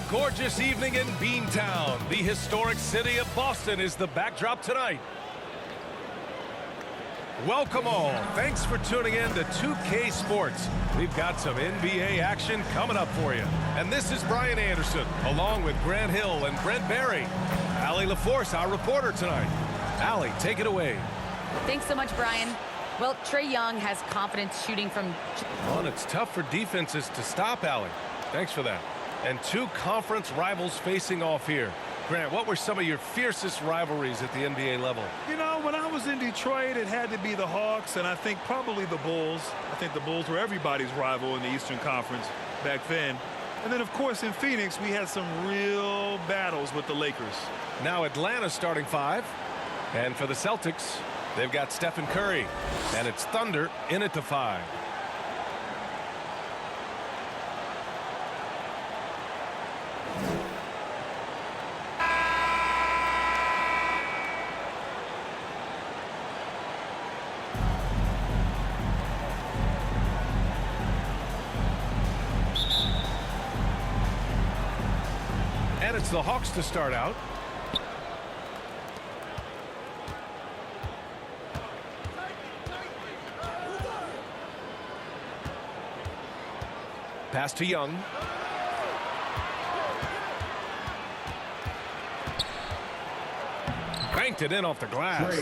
gorgeous evening in Beantown. The historic city of Boston is the backdrop tonight. Welcome all. Thanks for tuning in to 2K Sports. We've got some NBA action coming up for you. And this is Brian Anderson, along with Grant Hill and Brent Barry. Allie LaForce, our reporter tonight. Allie, take it away. Thanks so much, Brian. Well, Trae Young has confidence shooting from... Well, and it's tough for defenses to stop Allie. Thanks for that. And two conference rivals facing off here. Grant, what were some of your fiercest rivalries at the NBA level? You know, when I was in Detroit, it had to be the Hawks, and I think probably the Bulls. I think the Bulls were everybody's rival in the Eastern Conference back then. And then, of course, in Phoenix, we had some real battles with the Lakers. Now Atlanta starting five. And for the Celtics, they've got Stephen Curry. And it's Thunder in at the 5. And it's the Hawks to start out. Pass to Young. Banked it in off the glass.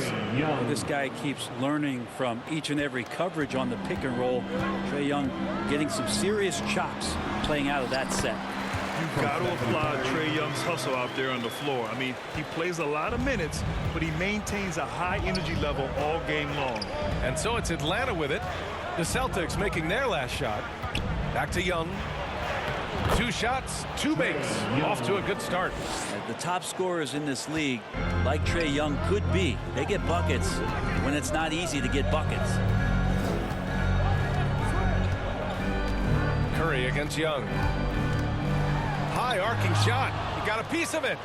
This guy keeps learning from each and every coverage on the pick and roll. Trae Young getting some serious chops playing out of that set. You've got to applaud Trae Young's hustle out there on the floor. I mean, he plays a lot of minutes, but he maintains a high energy level all game long. And so it's Atlanta with it. The Celtics making their last shot. Back to Young. 2 shots, 2 makes. Off to a good start. The top scorers in this league, like Trae Young could be, they get buckets when it's not easy to get buckets. Curry against Young. High arcing shot. He got a piece of it.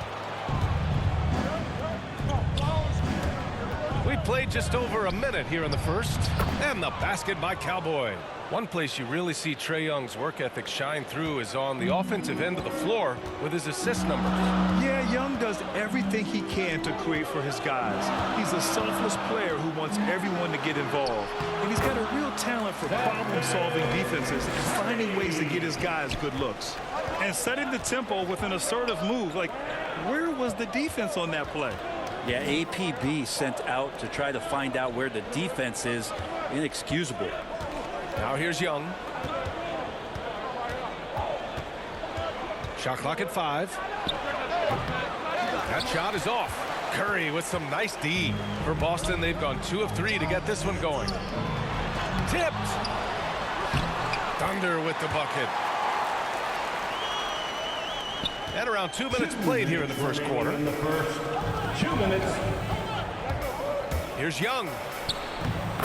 We played just over a minute here in the first. And the basket by Cowboy. One place you really see Trae Young's work ethic shine through is on the offensive end of the floor with his assist numbers. Yeah, Young does everything he can to create for his guys. He's a selfless player who wants everyone to get involved. And he's got a real talent for problem-solving defenses and finding ways to get his guys good looks. And setting the tempo with an assertive move. Like, where was the defense on that play? Yeah, APB sent out to try to find out where the defense is. Inexcusable. Now here's Young. Shot clock at 5. That shot is off. Curry with some nice D. For Boston, they've gone 2 of 3 to get this one going. Tipped. Thunder with the bucket. And around 2 minutes played here in the first quarter. In the first 2 minutes. Here's Young.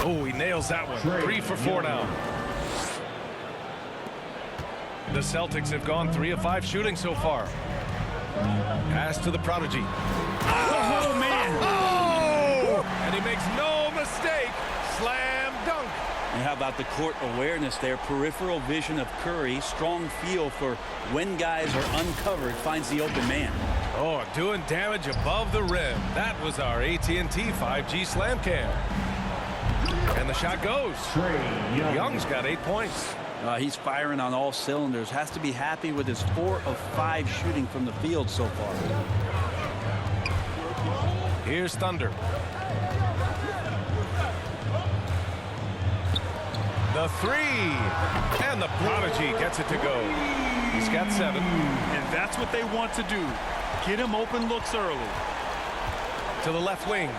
Oh, he nails that one. 3 for 4 now. The Celtics have gone 3 of 5 shooting so far. Pass to the prodigy. Oh, man. Oh! And he makes no mistake. Slam dunk. And how about the court awareness there? Peripheral vision of Curry. Strong feel for when guys are uncovered, finds the open man. Oh, doing damage above the rim. That was our AT&T 5G slam cam. And the shot goes. Young's got 8 points. He's firing on all cylinders. Has to be happy with his 4 of 5 shooting from the field so far. Here's Thunder. The 3. And the prodigy gets it to go. He's got 7. And that's what they want to do. Get him open looks early. To the left wing.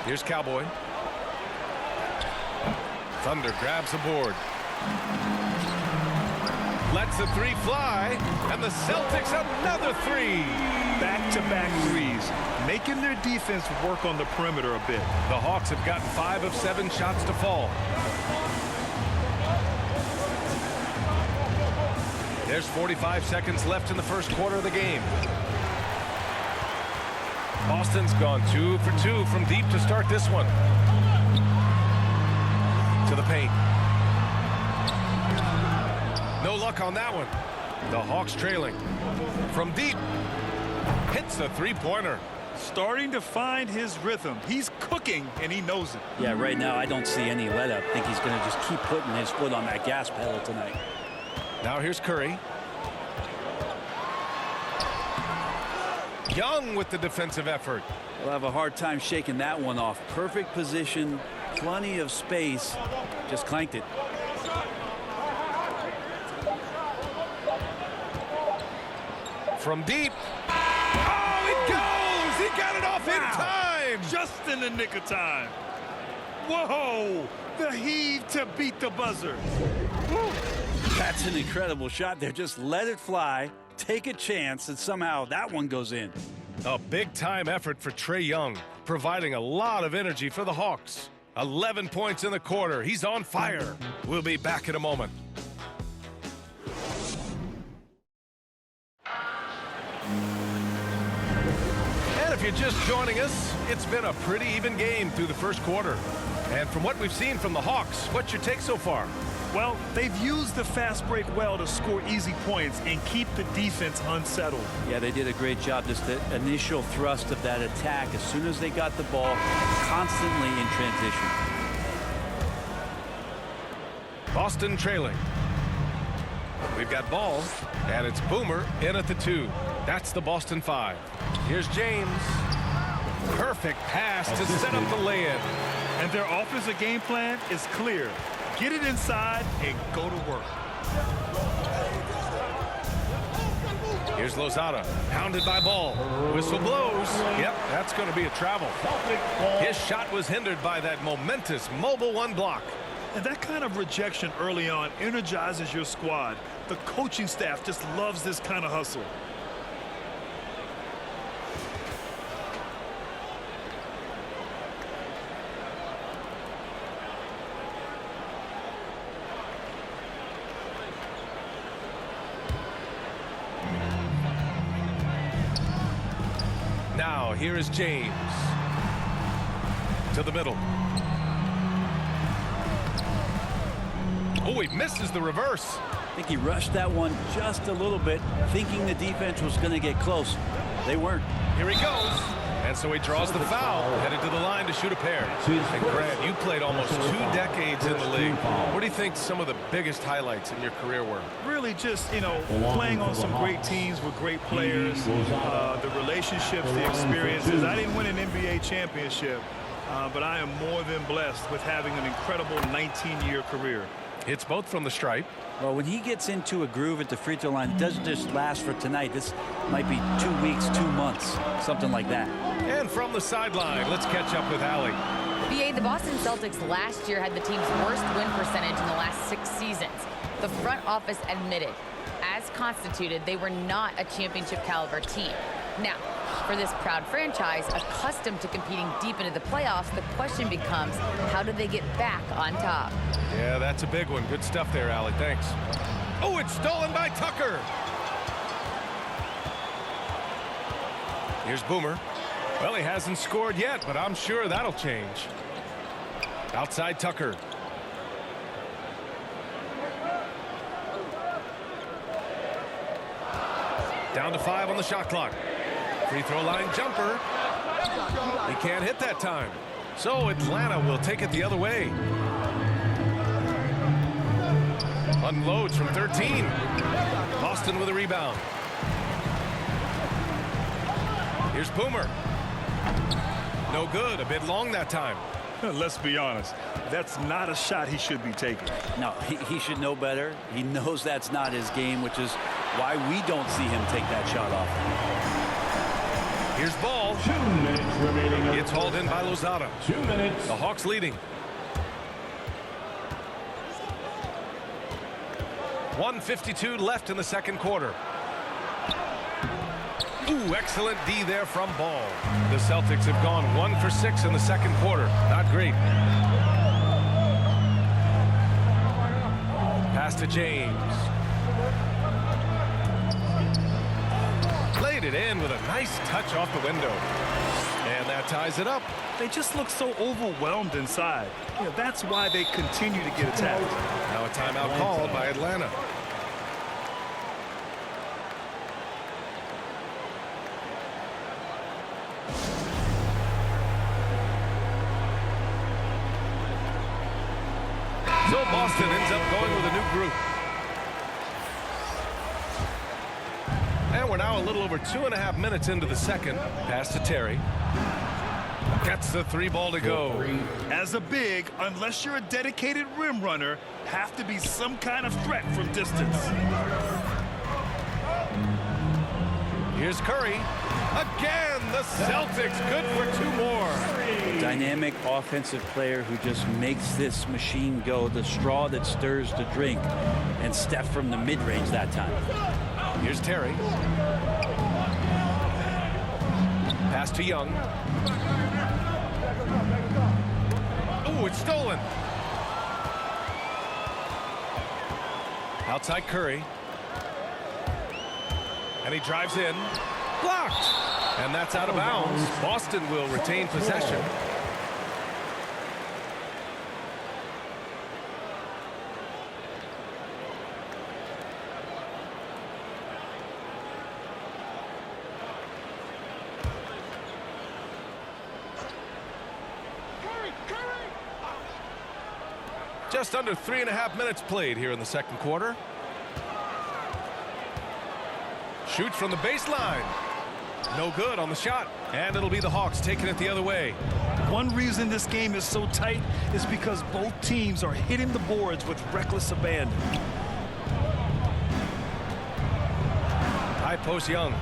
Here's Cowboy. Thunder grabs the board. Lets the 3 fly. And the Celtics another 3. Back-to-back threes. Making their defense work on the perimeter a bit. The Hawks have gotten 5 of 7 shots to fall. There's 45 seconds left in the first quarter of the game. Boston's gone 2 for 2 from deep to start this one. To the paint. No luck on that one. The Hawks trailing. From deep. Hits a three-pointer. Starting to find his rhythm. He's cooking, and he knows it. Yeah, right now I don't see any let-up. I think he's going to just keep putting his foot on that gas pedal tonight. Now here's Curry. Young with the defensive effort. We'll have a hard time shaking that one off. Perfect position, plenty of space. Just clanked it. From deep. Oh, it goes! He got it off in time! Just in the nick of time. Whoa! The heave to beat the buzzer. Woo. That's an incredible shot there. Just let it fly, take a chance, and somehow that one goes in. A big-time effort for Trae Young, providing a lot of energy for the Hawks. 11 points in the quarter. He's on fire. We'll be back in a moment. And if you're just joining us, it's been a pretty even game through the first quarter. And from what we've seen from the Hawks, what's your take so far? Well, they've used the fast break well to score easy points and keep the defense unsettled. Yeah, they did a great job. Just the initial thrust of that attack, as soon as they got the ball, constantly in transition. Boston trailing. We've got ball, and it's Boomer in at the 2. That's the Boston 5. Here's James. Perfect pass to set up the lay-in. And their offensive game plan is clear. Get it inside and go to work. Here's Lozada, pounded by ball. Whistle blows. Yep, that's going to be a travel. His shot was hindered by that momentous mobile one block. And that kind of rejection early on energizes your squad. The coaching staff just loves this kind of hustle. Now, here is James. To the middle. Oh, he misses the reverse. I think he rushed that one just a little bit, thinking the defense was going to get close. They weren't. Here he goes. And so he draws the foul, headed to the line to shoot a pair. And Grant, you played almost 2 decades in the league. What do you think some of the biggest highlights in your career were? Really just, you know, playing on some great teams with great players, the relationships, the experiences. I didn't win an NBA championship, but I am more than blessed with having an incredible 19-year career. It's both from the stripe. Well, when he gets into a groove at the free throw line, it doesn't just last for tonight. This might be 2 weeks, 2 months, something like that. And from the sideline, let's catch up with Allie. BA, the Boston Celtics last year had the team's worst win percentage in the last 6 seasons. The front office admitted, as constituted, they were not a championship caliber team. Now, for this proud franchise, accustomed to competing deep into the playoffs, the question becomes, how do they get back on top? Yeah, that's a big one. Good stuff there, Allie. Thanks. Oh, it's stolen by Tucker. Here's Boomer. Well, he hasn't scored yet, but I'm sure that'll change. Outside Tucker. Down to 5 on the shot clock. Free throw line jumper. He can't hit that time. So Atlanta will take it the other way. Unloads from 13. Boston with a rebound. Here's Boomer. No good. A bit long that time. Let's be honest. That's not a shot he should be taking. No, he should know better. He knows that's not his game, which is why we don't see him take that shot off. Here's ball. 2 minutes remaining. It's hauled in by Lozada. 2 minutes. The Hawks leading. 1:52 left in the second quarter. Ooh, excellent D there from Ball. The Celtics have gone 1 for 6 in the second quarter. Not great. Pass to James. Laid it in with a nice touch off the window. And that ties it up. They just look so overwhelmed inside. You know, that's why they continue to get attacked. Now a timeout called by Atlanta. So Boston ends up going with a new group. And we're now a little over 2.5 minutes into the second. Pass to Terry. Gets the 3 ball to go. As a big, unless you're a dedicated rim runner, have to be some kind of threat from distance. Here's Curry. Again, the Celtics good for 2 more. Dynamic offensive player who just makes this machine go, the straw that stirs the drink. And Steph from the mid-range that time. Here's Terry. Pass to Young. Oh, it's stolen. Outside Curry. And he drives in. Blocked. And that's out of bounds. Boston will retain possession. Just under 3.5 minutes played here in the second quarter. Shoots from the baseline. No good on the shot. And it'll be the Hawks taking it the other way. One reason this game is so tight is because both teams are hitting the boards with reckless abandon. High post Young.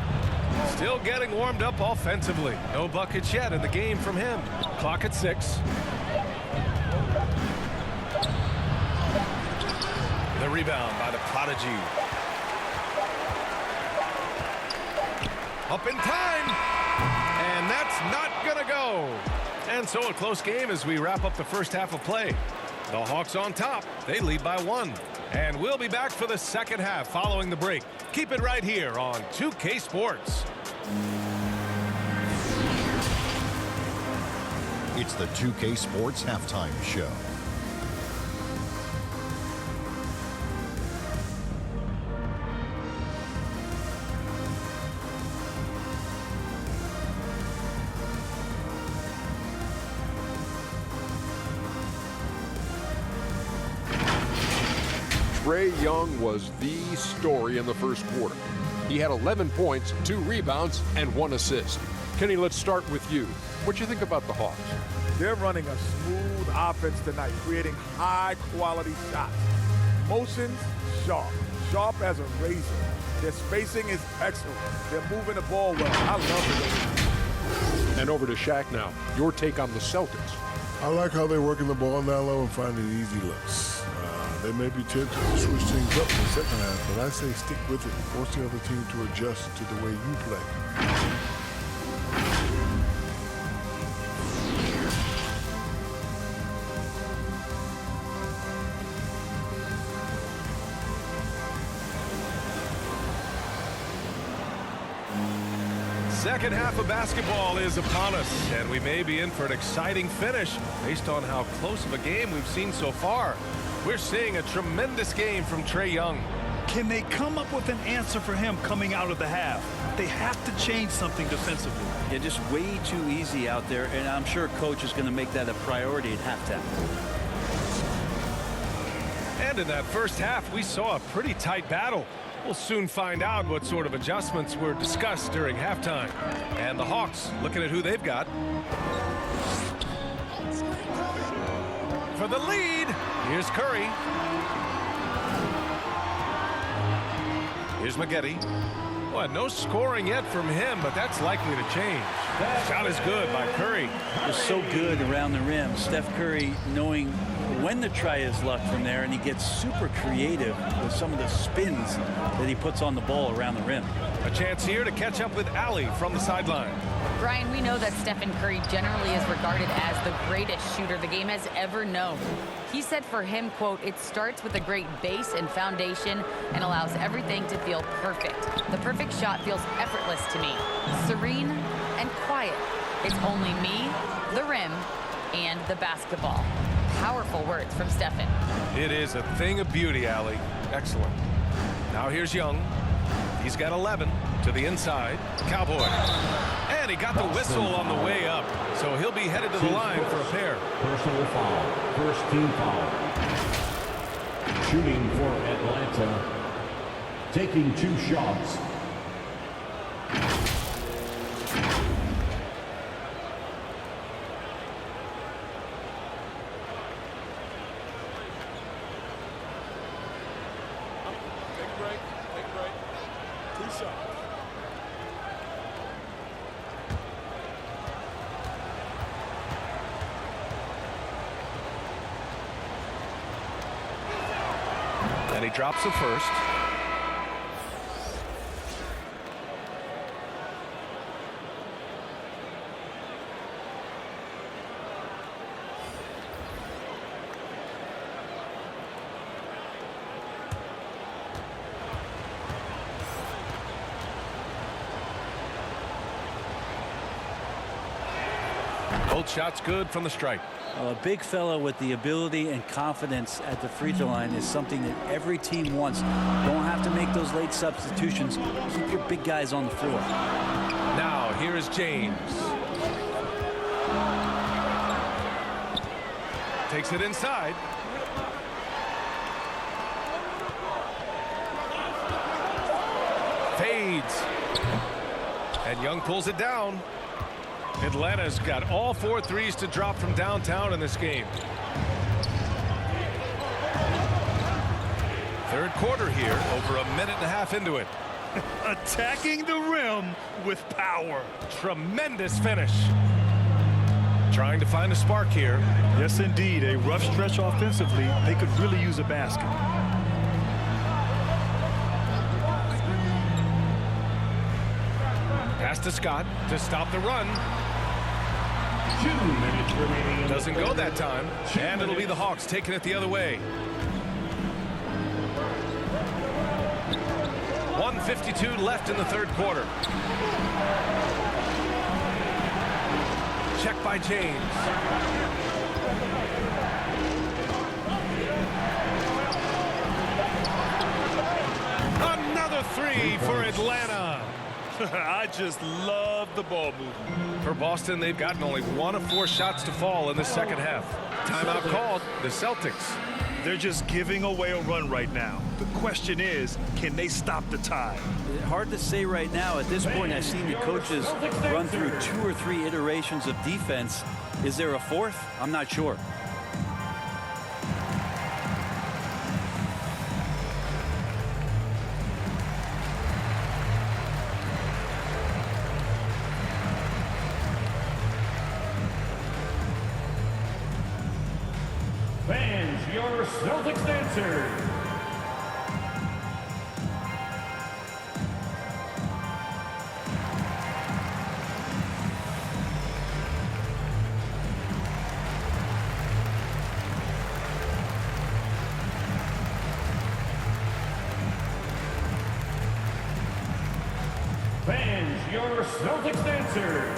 Still getting warmed up offensively. No buckets yet in the game from him. Clock at 6. The rebound by the Prodigy. Up in time. And that's not gonna go. And so a close game as we wrap up the first half of play. The Hawks on top. They lead by 1. And we'll be back for the second half following the break. Keep it right here on 2K Sports. It's the 2K Sports Halftime Show. Trae Young was the story in the first quarter. He had 11 points, 2 rebounds, and 1 assist. Kenny, let's start with you. What do you think about the Hawks? They're running a smooth offense tonight, creating high-quality shots. Motions, sharp as a razor. Their spacing is excellent. They're moving the ball well. I love it. And over to Shaq now. Your take on the Celtics. I like how they're working the ball down low and finding easy looks. They may be tempted to switch things up in the second half, but I say stick with it and force the other team to adjust to the way you play. Second half of basketball is upon us, and we may be in for an exciting finish based on how close of a game we've seen so far. We're seeing a tremendous game from Trae Young. Can they come up with an answer for him coming out of the half? They have to change something defensively. Yeah, just way too easy out there, and I'm sure coach is going to make that a priority at halftime. And in that first half, we saw a pretty tight battle. We'll soon find out what sort of adjustments were discussed during halftime. And the Hawks, looking at who they've got. For the lead, here's Curry. Here's Maggette. Well, no scoring yet from him, but that's likely to change. Shot is good by Curry. Just so good around the rim. Steph Curry knowing when to try his luck from there, and he gets super creative with some of the spins that he puts on the ball around the rim. A chance here to catch up with Allie from the sideline. Brian, we know that Stephen Curry generally is regarded as the greatest shooter the game has ever known. He said for him, quote, "It starts with a great base and foundation and allows everything to feel perfect. The perfect shot feels effortless to me, serene and quiet. It's only me, the rim, and the basketball." Powerful words from Stephen. It is a thing of beauty, Allie. Excellent. Now here's Young. He's got 11 to the inside. Cowboy. And he got the whistle on the way up. So he'll be headed to the line for a pair. Personal foul. First team foul. shooting for Atlanta, taking 2 shots. Take a break. 2 shots. And he drops the first. Both shots good from the stripe. A big fella with the ability and confidence at the free throw line is something that every team wants. Don't have to make those late substitutions. Keep your big guys on the floor. Now here is James. Takes it inside. Fades. And Young pulls it down. Atlanta's got all 4 threes to drop from downtown in this game. Third quarter here, over a minute and a half into it. Attacking the rim with power. Tremendous finish. Trying to find a spark here. Yes, indeed. A rough stretch offensively. They could really use a basket. Pass to Scott to stop the run. 2 minutes remaining. Doesn't go that time. And it'll be the Hawks taking it the other way. 1:52 left in the third quarter. Check by James. Another 3 for Atlanta. I just love the ball movement. For Boston, they've gotten only 1 of 4 shots to fall in the second half. Timeout called. The Celtics. They're just giving away a run right now. The question is, can they stop the tide? Hard to say right now. At this point, I've seen the coaches run through 2 or 3 iterations of defense. Is there a 4th? I'm not sure. Fans, your Celtics answer. Fans, your Celtics answer.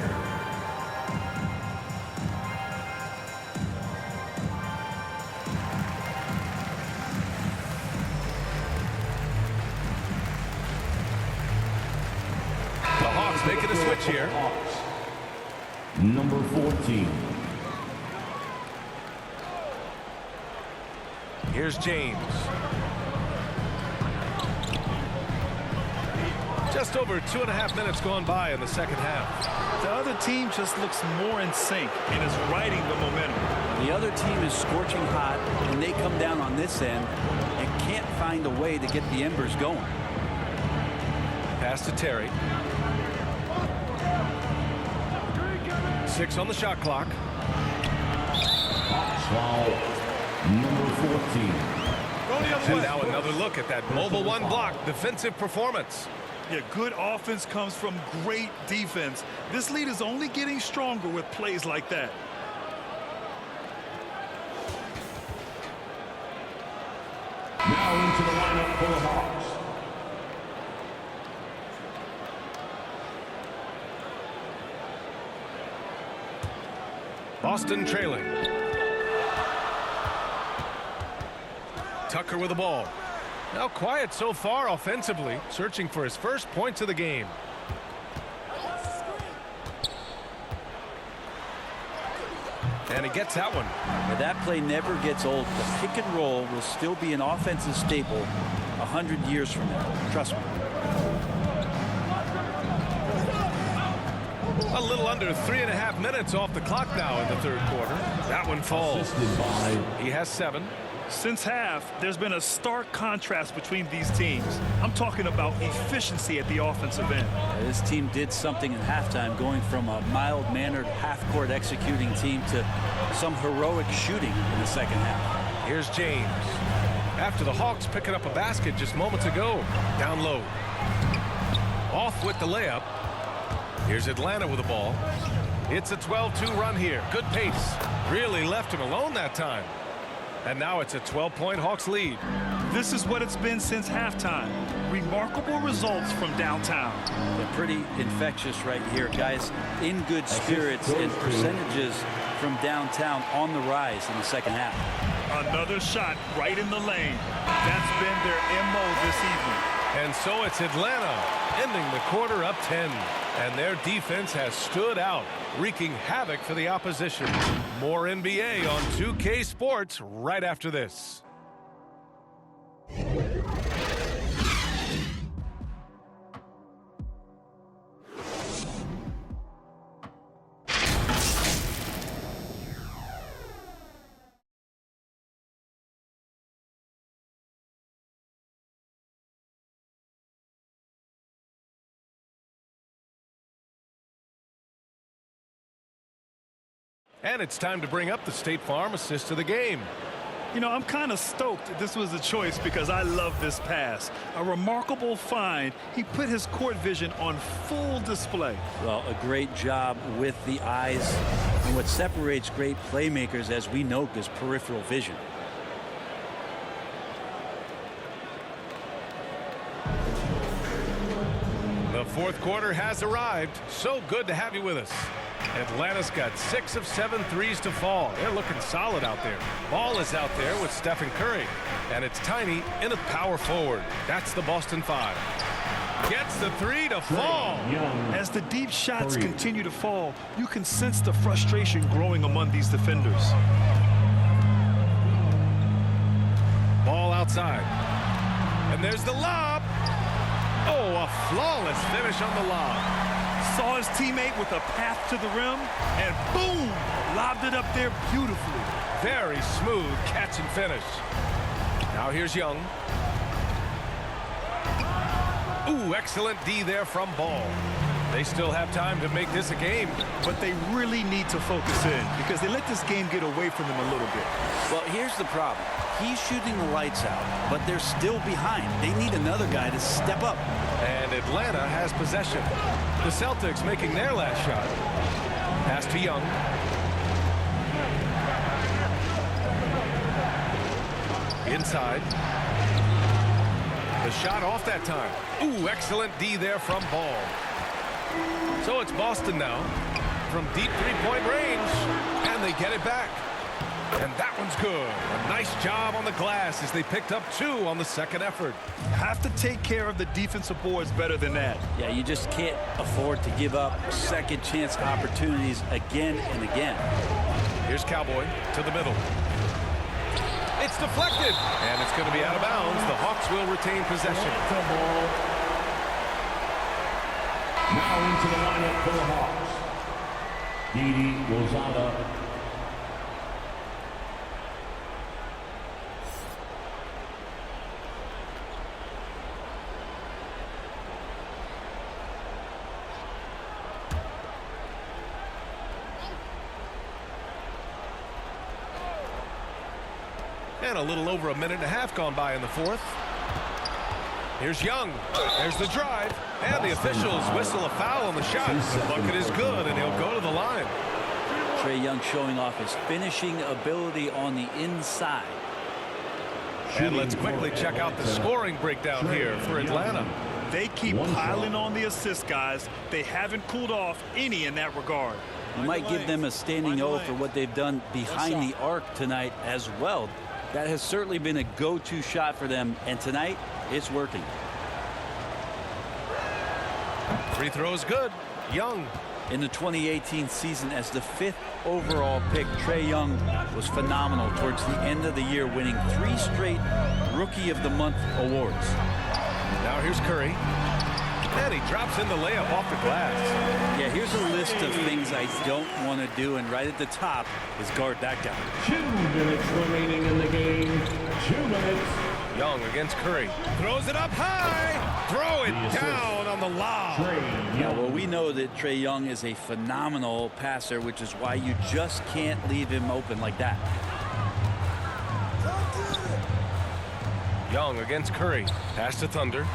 Making a switch here. Number 14. Here's James. Just over 2.5 minutes gone by in the second half. The other team just looks more in sync and is riding the momentum. The other team is scorching hot, and they come down on this end and can't find a way to get the embers going. Pass to Terry. 6 on the shot clock. Foul, number 14. And now another look at that mobile 1 block defensive performance. Yeah, good offense comes from great defense. This lead is only getting stronger with plays like that. Now into the lineup for the Hawks. Boston trailing. Tucker with the ball. Now quiet so far offensively, searching for his first points of the game. And he gets that one. But that play never gets old. The pick and roll will still be an offensive staple 100 years from now. Trust me. A little under 3.5 minutes off the clock now in the third quarter. That one falls. He has 7. Since half, there's been a stark contrast between these teams. I'm talking about efficiency at the offensive end. This team did something in halftime, going from a mild-mannered half-court executing team to some heroic shooting in the second half. Here's James. After the Hawks picking up a basket just moments ago. Down low. Off with the layup. Here's Atlanta with the ball. It's a 12-2 run here. Good pace. Really left him alone that time. And now it's a 12-point Hawks lead. This is what it's been since halftime. Remarkable results from downtown. They're pretty infectious right here, guys. In good spirits and percentages from downtown on the rise in the second half. Another shot right in the lane. That's been their MO this evening. And so it's Atlanta ending the quarter up 10. And their defense has stood out, wreaking havoc for the opposition. More NBA on 2K Sports right after this. And it's time to bring up the State Farm assist of the game. You know, I'm kind of stoked this was a choice because I love this pass. A remarkable find. He put his court vision on full display. Well, a great job with the eyes. And what separates great playmakers, as we know, is peripheral vision. The fourth quarter has arrived. So good to have you with us. Atlanta's got 6 of 7 threes to fall. They're looking solid out there. Ball is out there with Stephen Curry. And it's Tiny in a power forward. That's the Boston 5. Gets the 3 to fall. As the deep shots continue to fall, you can sense the frustration growing among these defenders. Ball outside. And there's the lob. Oh, a flawless finish on the lob. Saw his teammate with a path to the rim, and boom, lobbed it up there beautifully. Very smooth catch and finish. Now here's Young. Ooh, excellent D there from Ball. They still have time to make this a game. But they really need to focus in because they let this game get away from them a little bit. Well, here's the problem. He's shooting the lights out, but they're still behind. They need another guy to step up. And Atlanta has possession. The Celtics making their last shot. Pass to Young. Inside. The shot off that time. Ooh, excellent D there from Ball. So it's Boston now from deep three-point range. And they get it back. And that one's good. A nice job on the glass as they picked up 2 on the second effort. Have to take care of the defensive boards better than that. Yeah, you just can't afford to give up second chance opportunities again and again. Here's Cowboy to the middle. It's deflected. And it's going to be out of bounds. The Hawks will retain possession. Now into the lineup for the Hawks. Didi Lozada. And a little over a minute and a half gone by in the fourth. Here's Young. There's the drive. And the officials whistle a foul on the shot. The bucket is good, and he'll go to the line. Trae Young showing off his finishing ability on the inside. And let's quickly check out the scoring breakdown here for Atlanta. They keep piling on the assist, guys. They haven't cooled off any in that regard. You might give them a standing O for what they've done behind the arc tonight as well. That has certainly been a go-to shot for them, and tonight it's working. Free throw is good. Young In the 2018 season, as the 5th overall pick, Trae Young was phenomenal towards the end of the year, winning 3 straight Rookie of the Month awards. Now here's Curry. And he drops in the layup off the glass. Yeah, here's a list of things I don't want to do, and right at the top is guard that guy. 2 minutes remaining in the game. 2 minutes. Young against Curry. Throws it up high. Throw it down on the lob. Yeah, well, we know that Trae Young is a phenomenal passer, which is why you just can't leave him open like that. Young against Curry. Pass to Thunder.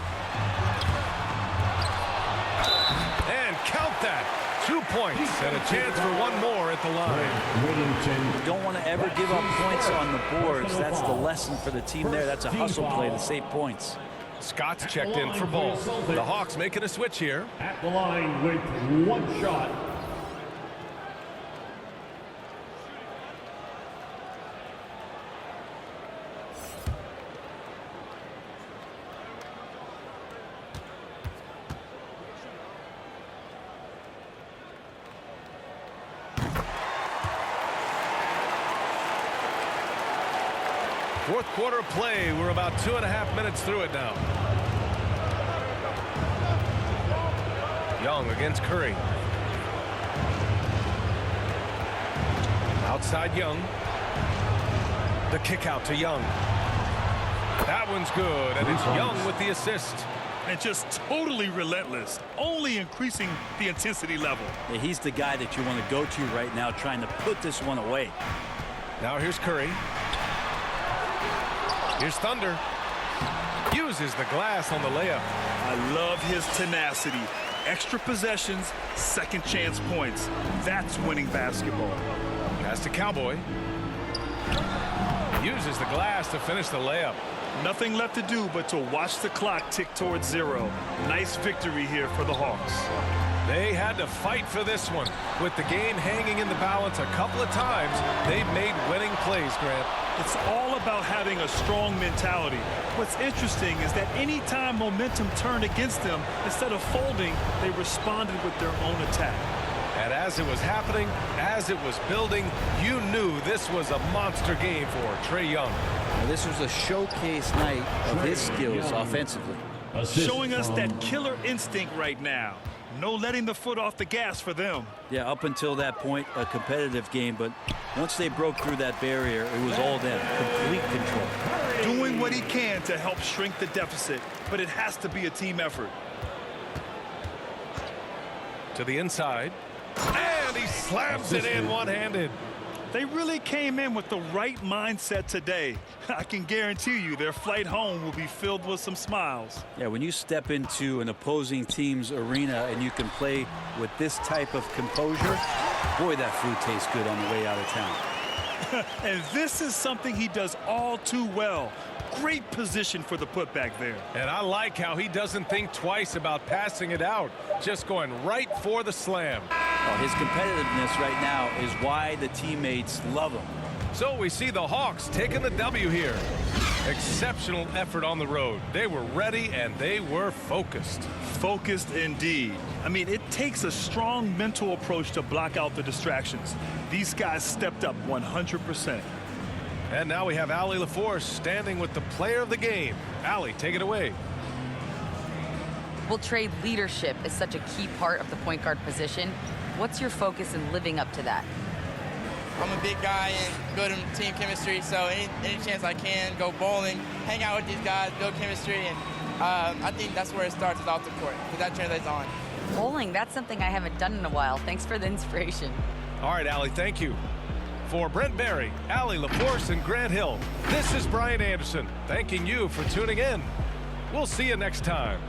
And count that. 2 points and a chance for one more at the line. You don't want to ever give up points on the boards. That's the lesson for the team there. That's a hustle play to save points. Scott's checked in for ball. The Hawks making a switch here. At the line with 1 shot. Fourth quarter of play. We're about 2.5 minutes through it now. Young against Curry. Outside Young. The kick out to Young. That one's good, and it's Young with the assist. And just totally relentless, only increasing the intensity level. Yeah, he's the guy that you want to go to right now, trying to put this one away. Now here's Curry. Here's Thunder. Uses the glass on the layup. I love his tenacity. Extra possessions, second chance points. That's winning basketball. Pass to Cowboy. Uses the glass to finish the layup. Nothing left to do but to watch the clock tick towards 0. Nice victory here for the Hawks. They had to fight for this one. With the game hanging in the balance a couple of times, they've made winning plays, Grant. It's all about having a strong mentality. What's interesting is that any time momentum turned against them, instead of folding, they responded with their own attack. And as it was happening, as it was building, you knew this was a monster game for Trae Young. Now, this was a showcase night of his skills offensively. Showing us that killer instinct right now. No letting the foot off the gas for them. Yeah, up until that point, a competitive game, but once they broke through that barrier, it was all them. Complete control. Doing what he can to help shrink the deficit, but it has to be a team effort. To the inside. And he slams it in one-handed. They really came in with the right mindset today. I can guarantee you their flight home will be filled with some smiles. Yeah, when you step into an opposing team's arena and you can play with this type of composure, boy, that food tastes good on the way out of town. And this is something he does all too well. Great position for the putback there. And I like how he doesn't think twice about passing it out, just going right for the slam. Well, his competitiveness right now is why the teammates love him. So we see the Hawks taking the W here. Exceptional effort on the road. They were ready and they were focused. Focused indeed. I mean, it takes a strong mental approach to block out the distractions. These guys stepped up 100%. And now we have Allie LaForce standing with the player of the game. Allie, take it away. Well, Trae, leadership is such a key part of the point guard position. What's your focus in living up to that? I'm a big guy and building team chemistry, so any chance I can, go bowling, hang out with these guys, build chemistry, and I think that's where it starts is off the court, because that translates on. Bowling, that's something I haven't done in a while. Thanks for the inspiration. All right, Allie, thank you. For Brent Barry, Allie LaForce, and Grant Hill, this is Brian Anderson, thanking you for tuning in. We'll see you next time.